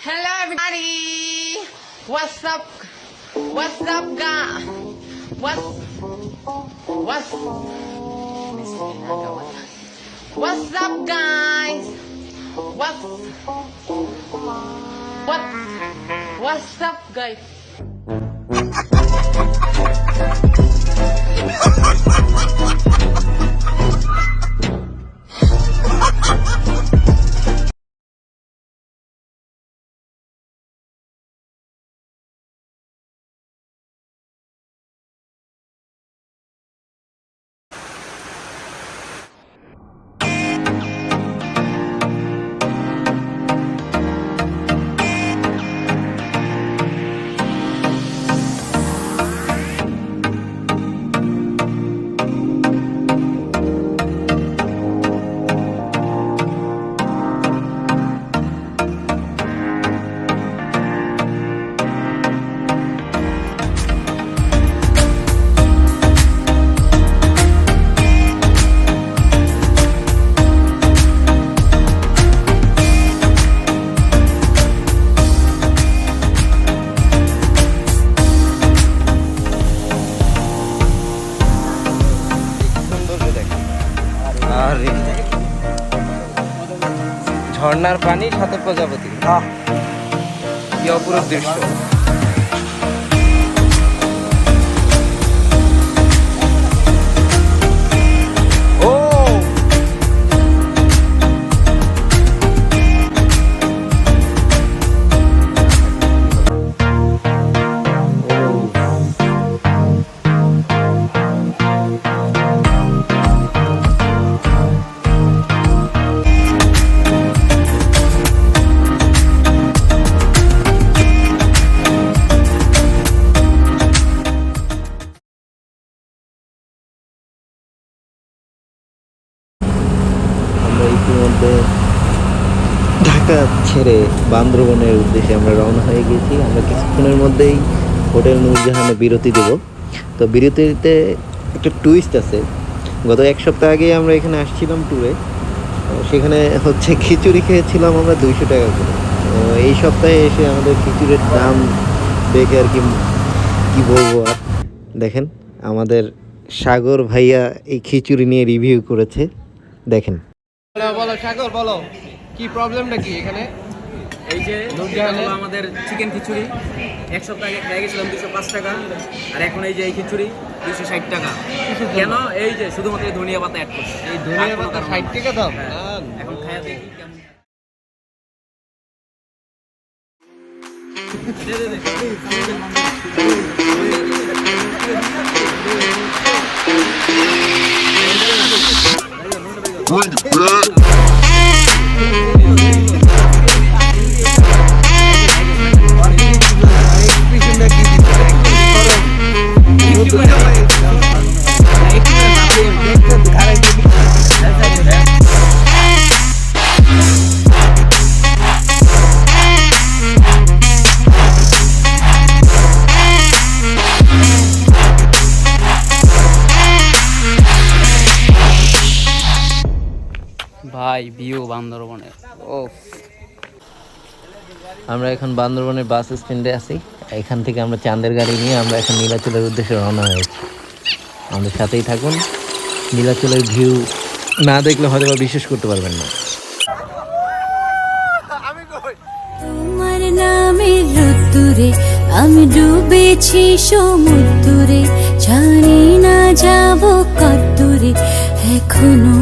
Hello everybody. What's up? What's up, guys? What's up, guys? What's up, guys? ঝর্ণার পানি সাথে প্রজাপতি, কি অপরূপ দৃশ্য। ইতিমধ্যে ঢাকা ছেড়ে বান্দরবনের উদ্দেশ্যে আমরা রওনা হয়ে গেছি। আমরা কিছুক্ষণের মধ্যেই হোটেল নূরজাহানে বিরতি দেব। তো বিরতিতে একটা টুইস্ট আছে। গত এক সপ্তাহ আগে আমরা এখানে আসছিলাম ট্যুরে, সেখানে হচ্ছে খিচুড়ি খেয়েছিলাম আমরা 200 টাকা করে। এই সপ্তাহে এসে আমাদের খিচুড়ির দাম দেখে আর কি বলবো। আর দেখেন আমাদের সাগর ভাইয়া এই খিচুড়ি নিয়ে রিভিউ করেছে, দেখেন। বলো সাগর, বলো কি প্রবলেমটা কি এখানে? এই যে আমাদের চিকেন খিচুড়ি এক সপ্তাহ আগে খেয়ে গেছিলাম 205 টাকা, আর এখন এই যে এই খিচুড়ি 260 টাকা। কেন? এই যে শুধুমাত্র ধনিয়া পাতা অ্যাড করছে। এই ধনিয়া পাতা 60 টাকা দাম। এখন খায়া দেখি কেমন। ভাই ভিউ বান্দরবনের। আমরা এখন বান্দরবনের বাস স্ট্যান্ডে আছি। এখান থেকে আমরা চাঁদের গাড়ি নিয়ে আমরা এখন নীলাচলের উদ্দেশ্যে রওনা হয়েছি। আমাদের সাথেই থাকুন। নীলাচলের ভিউ না দেখলে হয়তো বা বিশ্বাস করতে পারবেন না। তোমার নামের রোদ্দুরে আমি ডুবেছি সমুদ্রে, জানি না যাব কতদূরে এখনো।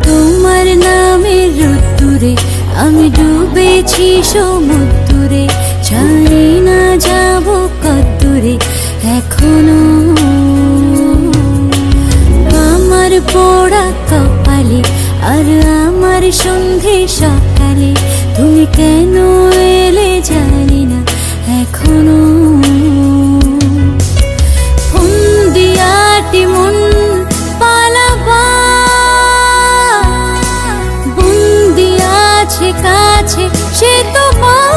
তোমার নামের রোদ্দুরে আমি ডুবেছি সমুদ্রে, জানি না যাব কতদূরে এখনো। আমার পোড়া কপালে আর আমার সন্ধে সকালে তুমি কেন এলে জানি না এখনো। ফোন দিয়াটি মন পালাবা বন্দি আছে কাছে সে তোমার।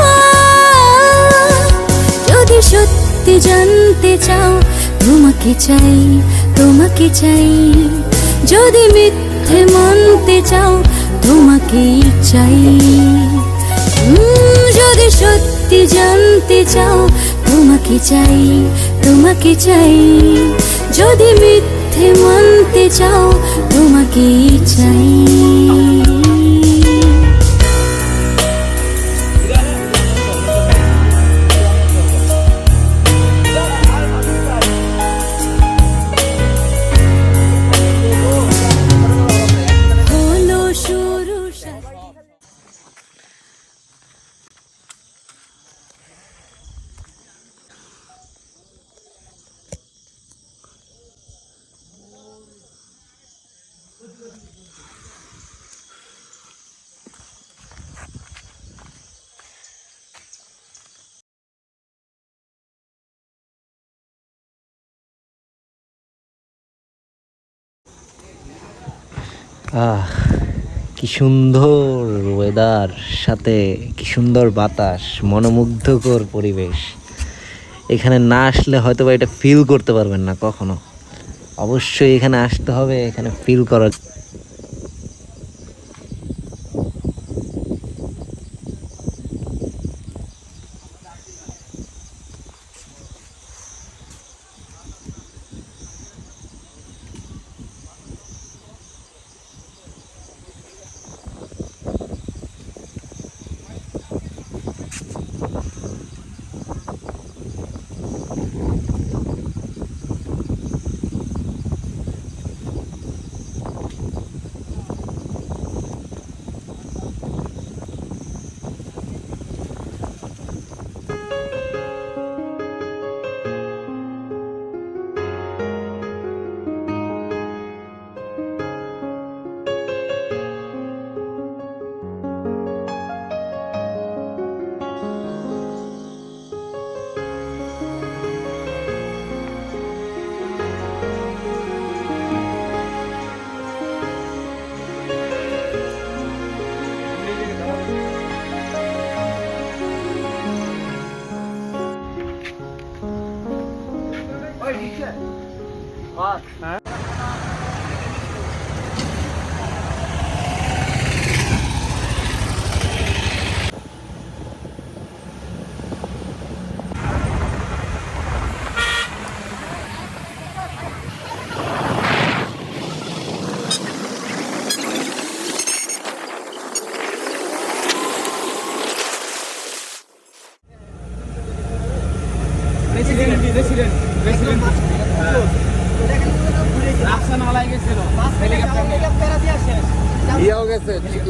যদি সত্যি জানতে চাও তোমাকে চাই, তোমাকে চাই, যদি মিথ্যে মানতে চাও তোমাকেই চাই, যদি সত্যি জানতে চাও তোমাকে চাই, তোমাকে চাই, যদি মিথ্যে মানতে চাও তোমাকেই চাই। হলো শুরু কি সুন্দর ওয়েদার, সাথে কি সুন্দর বাতাস, মনোমুগ্ধকর পরিবেশ। এখানে না আসলে হয়তো বা এটা ফিল করতে পারবেন না কখনো। অবশ্যই এখানে আসতে হবে, এখানে ফিল করার।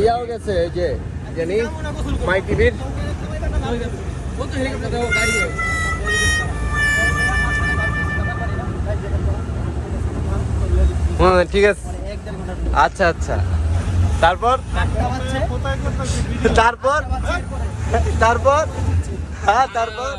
ইয়াও গেছে এই যে জানি মাই টিভির ঠিক আছে। আচ্ছা আচ্ছা, তারপর তারপর তারপর হ্যাঁ তারপর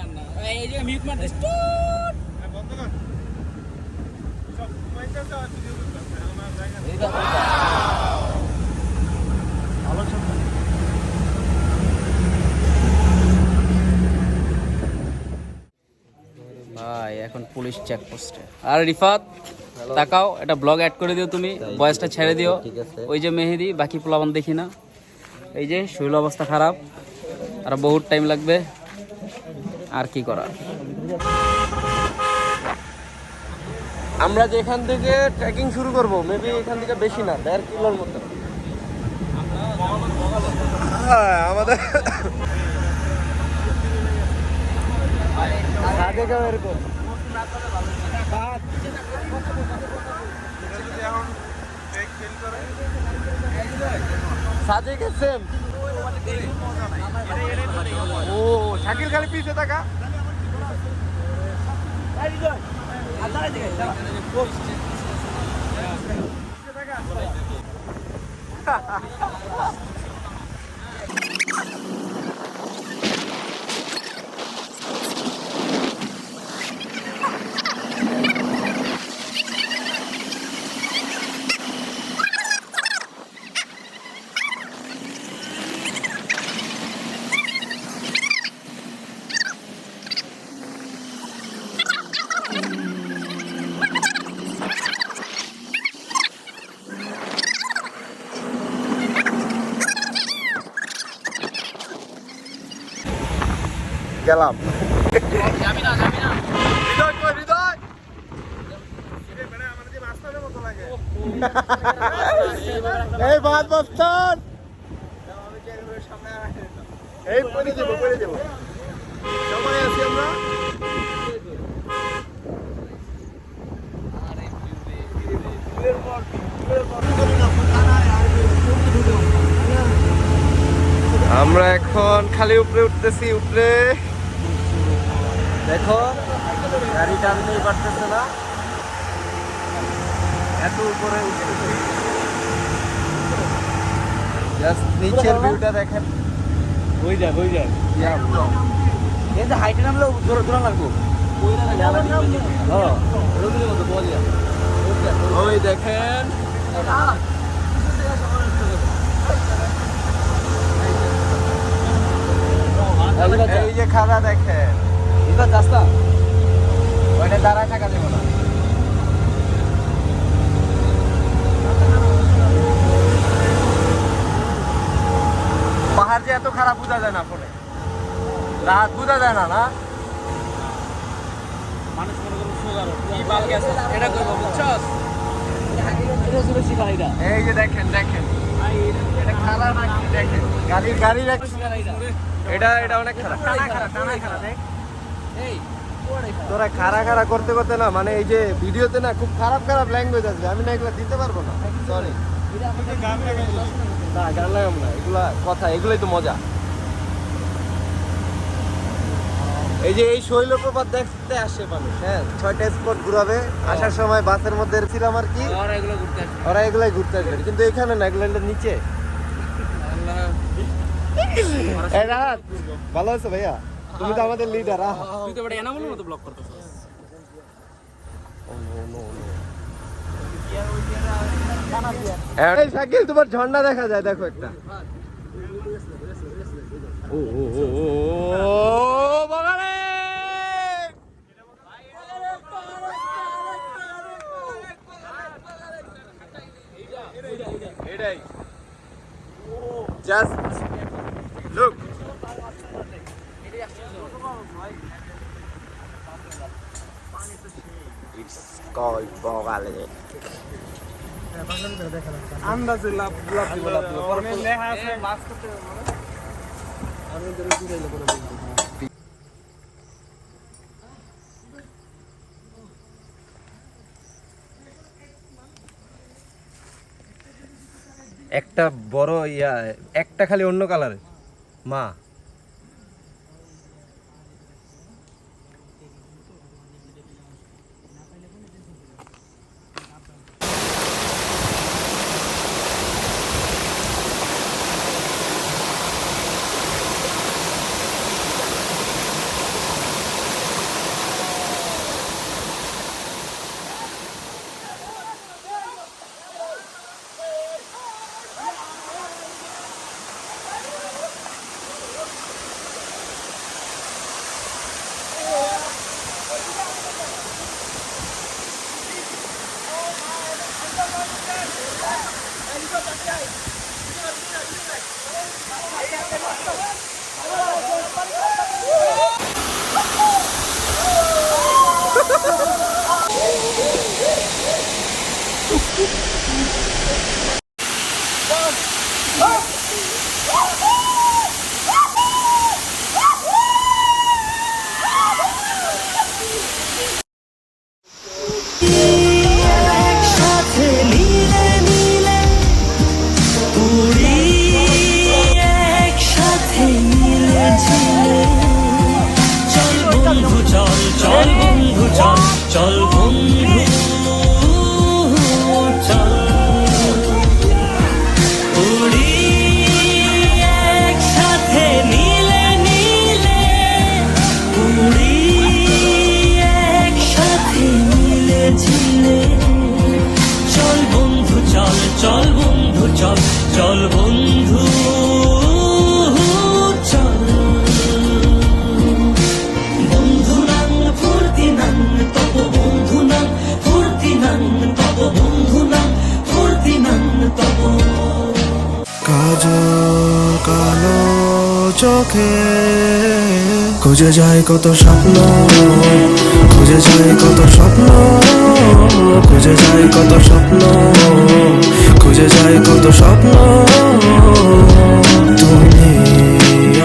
ভাই এখন পুলিশ চেকপোস্টে। আর রিফাত তাকাও, এটা ব্লগ অ্যাড করে দিও, তুমি বয়সটা ছেড়ে দিও। ঠিক আছে। ওই যে মেহেদি, বাকি পোলাবান দেখি না। এই যে শরীর অবস্থা খারাপ, আর বহুত টাইম লাগবে, আর কি করা। আমরা যেখান থেকে ট্রেকিং শুরু করব মেবি এখান থেকে বেশি না, 1.5 কিলোর মতো। হ্যাঁ আমাদের আগে কেউ এরকম সাজে গেছেন। ও শাকিল খালি পিছে থাকা। গেলাম। যাবি না হৃদয় কই, হৃদয়? এই বাদ বস্তান এই পড়ে দেবো সবাই আছি আমরা। আমরা এখন খালি উপরে উঠতেছি। উপরে দেখো গাড়ি টানতেই পারতেছে না, এত উপরে উঠতেছি। জাস্ট নিচের ভিউটা দেখেন। হয়ে যায় এই যে হাইটে নামলে দূর লাগবো। ওই দেখেন এই যে খাড়া দেখেন, এবার রাস্তা ওইটা দাঁড়ায় থাকা যাবে না। পাহাড় যে এত খারাপ বোঝা যায় না ফোনে, রাত বোঝা যায় না। না মানুষ মনে করো সোজা রোড কি বাল গেছে এটা করবো বুঝছস এটা ছিল শিকারিটা এই যে দেখেন এটা খারাপ নাকি দেখেন, গাড়ি এটা অনেক খারাপ। টানা দেখ এই তোরা খাড়া করতে না, মানে এই যে ভিডিওতে না খুব খারাপ ল্যাঙ্গুয়েজ আসবে, আমি না এগুলো দিতে পারবো না, সরি। না গান লাগাবো না, এগুলা কথা, এগুলোই তো মজা। এই যে এই শৈলপ্রপাত দেখতে আসে মানুষ, হ্যাঁ 6টা স্পট ঘুরাবে। আসার সময় বাসের মধ্যে ছিলাম আর কি, ওরা এগুলো ঘুরতে আসে ওরা এগুলাই ঘুরতে আসবে, কিন্তু এখানে না, এগুলো নিচে। ভালো আছো ভাইয়া, তুমি তো আমাদের লিডার। তুই তো বড় এনামুলের মতো ব্লক করতেছিস। এই শাকিল, তোমার ঝর্ণা দেখা যায়, দেখো একটা। বাগানে এটাই, just look. It's called Bogale. আন্দাজে লাভ দিব পরে লেখা আছে মাছ করতে আমি ধরে ঘুরাইলে পরে একটা বড় একটা খালি অন্য কালার মা। চল বন্ধু চল উড়ি একসাথে নীলে নীলে উড়ি একসাথে নীলে ঝিলে চল বন্ধু চল চল বন্ধু চল চল বন্ধু চল বন্ধু নাং ফুর্তি নাং তব বন্ধু নাং ফুর্তি নাং তব বন্ধু নাং ফুর্তি নাং তব কাজল কালো চোখে খুঁজে যায় কত স্বপ্ন, খুঁজে যায় কত স্বপ্ন, খুঁজে যায় কত স্বপ্ন, খুঁজে যায় কত স্বপ্ন, তুমি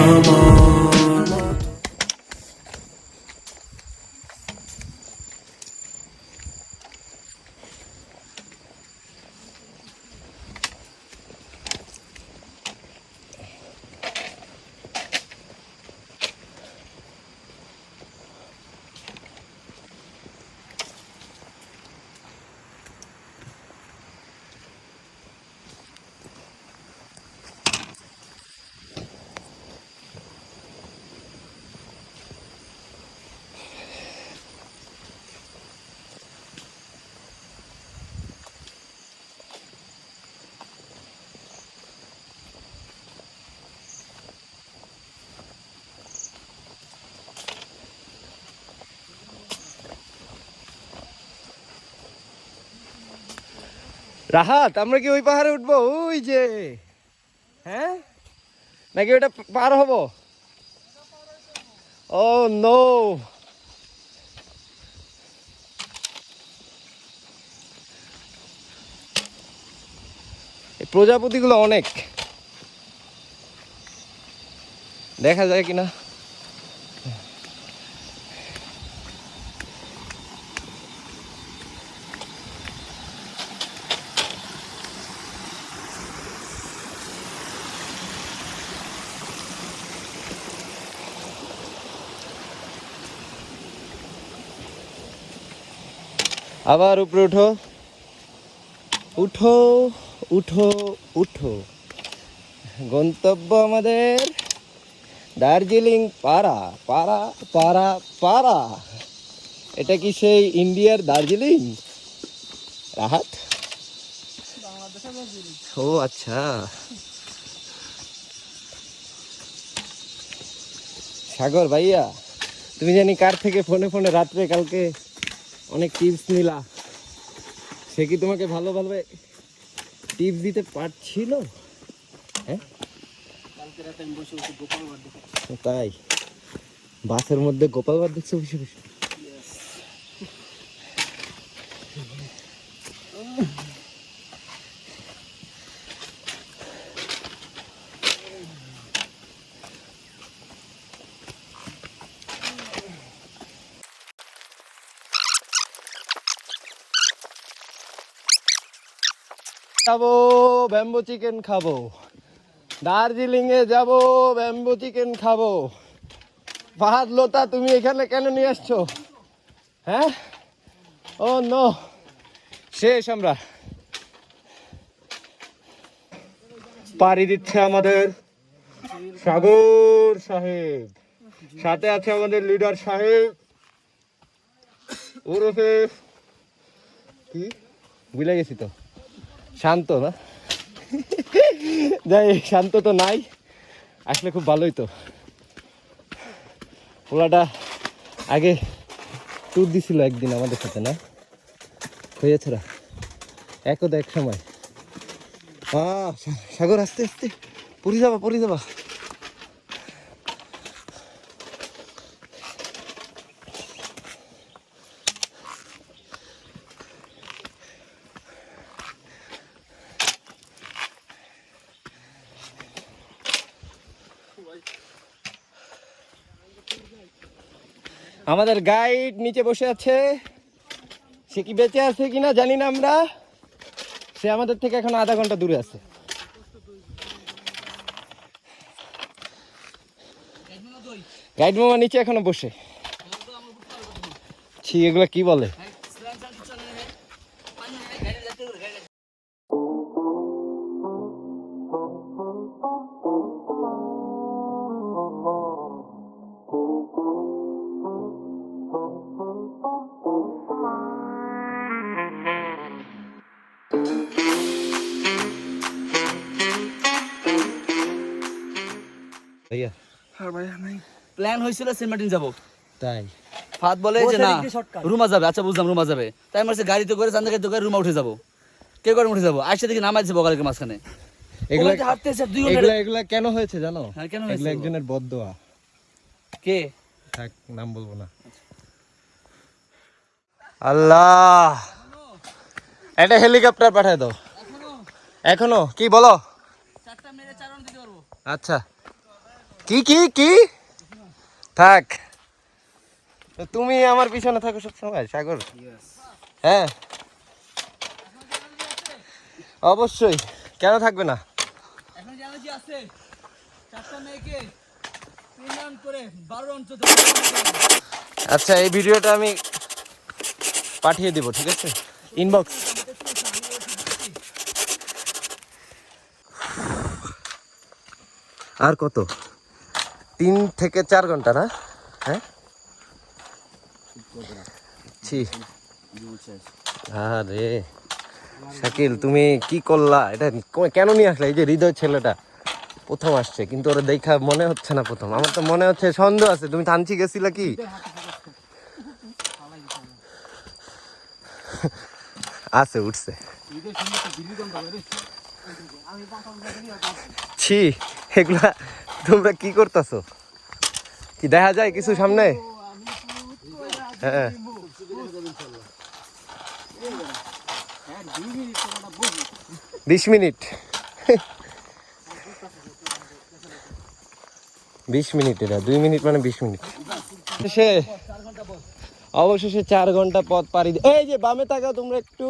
আমার মতো। রাহাত, আমরা কি ওই পাহাড়ে উঠবো? ওই যে, হ্যাঁ, নাকি ওটা পার হব? ও নো, এই প্রজাপতিগুলো অনেক, দেখা যায় কিনা। আবার উপরে উঠো, উঠো, উঠো, উঠো। গন্তব্য আমাদের দার্জিলিং পাড়া, পাড়া, পাড়া, পাড়া। এটা কি সেই ইন্ডিয়ার দার্জিলিং রাহাত? ও আচ্ছা, সাগর ভাইয়া, তুমি জানি কার থেকে ফোনে ফোনে রাত্রে কালকে অনেক টিপস নিলা, সে কি তোমাকে ভালোভাবে টিপস দিতে পারছিল? হ্যাঁ, তাই বাসের মধ্যে গোপাল বার দেখছো বসে বসে? যাবো ব্যাম্বো চিকেন খাবো, দার্জিলিং এ যাবো, ব্যাম্বো চিকেন খাবো। ফাহাদ লোতা, তুমি এখানে কেন নিয়ে আসছো? হ্যাঁ, ও নো, শেষ আমরা। পাড়ি দিচ্ছে আমাদের সাগর সাহেব, সাথে আছে আমাদের লিডার সাহেব, ওরফে কি ভুলে গেছি তো, শান্ত না? যাই, শান্ত তো নাই, আসলে খুব ভালোই তো। ওলাটা আগে ট্যুর দিছিল একদিন আমাদের সাথে, না হয়েছে না একদা এক সময়। সাগর আস্তে আস্তে, পড়ে যাবা, পড়ে যাবা। আমাদের গাইড নিচে বসে আছে, সে কি বেঁচে আছে কিনা জানি না আমরা, সে আমাদের থেকে এখন আধা ঘন্টা দূরে আছে। গাইড মামা নিচে এখনো বসে। ছি, এগুলো কি বলে? ভাইয়া, প্ল্যান হয়েছিল সেন্ট মার্টিন যাবো, তাই ফাদ বলে যে না রুমা যাবে। আচ্ছা বুঝলাম রুমা যাবে, তাই আমার গাড়িতে করে চান্দা গাড়িতে করে রুমা উঠে যাবো। কে করে উঠে যাবো, আসছে দেখি নামাই যাবো বগালের মাঝখানে। এগুলা হাঁটতে 2 ঘন্টা। এগুলা এগুলা কেন হয়েছে জানো? হ্যাঁ, কেন এগুলা হয়েছে? একজনের বদদোয়া। কে? থাক নাম বলবো না। আল্লাহ, একটা হেলিকপ্টার পাঠায় দাও এখনো। কি বলো? আচ্ছা, কি কি কি থাক, তুমি আমার পিছনে থাকো সবসময় সাগর। হ্যাঁ অবশ্যই, কেন থাকবে না। আচ্ছা, এই ভিডিওটা আমি পাঠিয়ে দিব, ঠিক আছে, ইনবক্স। আর কত, 3 থেকে 4 ঘন্টা না? হ্যাঁ ছি, আরে শাকিল তুমি কি করলা এটা, কেন নিয়ে আসলে? এই যে হৃদয় ছেলেটা প্রথম আসছে, কিন্তু ওরা দেখা মনে হচ্ছে না প্রথম। আমার তো মনে হচ্ছে সন্দেহ আছে। তুমি থানচি গেছিলা কি? আছে, উঠছে। ছি, এগুলা তোমরা কি করতেছো? কি দেখা যায় কিছু সামনে? হ্যাঁ 20 মিনিট 20 মিনিট, এটা 2 মিনিট মানে 20 মিনিট। সে অবশেষে 4 ঘন্টা পথ পাড়ি এই যে বামে তাকাও তোমরা একটু।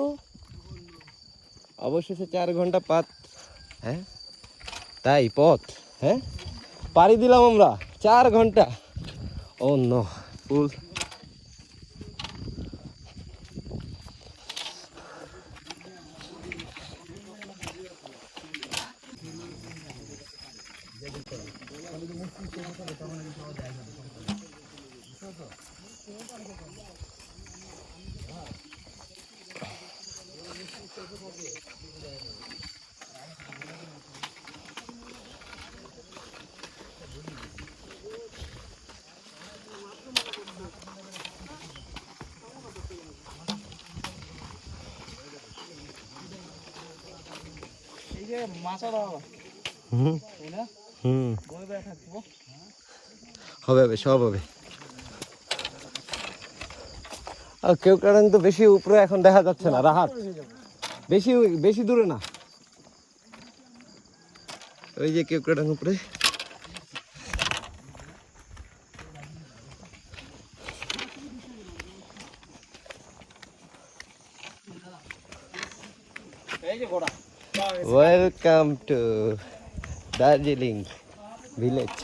অবশেষে 4 ঘন্টা পথ, হ্যাঁ তাই পথ, হ্যাঁ পাড়ি দিলাম আমরা 4 ঘন্টা। ও নো, ফুল। হবে, সব হবে। আর কেউ কারণ তো বেশি উপরে এখন দেখা যাচ্ছে না, রাহাত বেশি বেশি দূরে না। ওই যে কেউ কারণ উপরে। Welcome to Darjeeling village.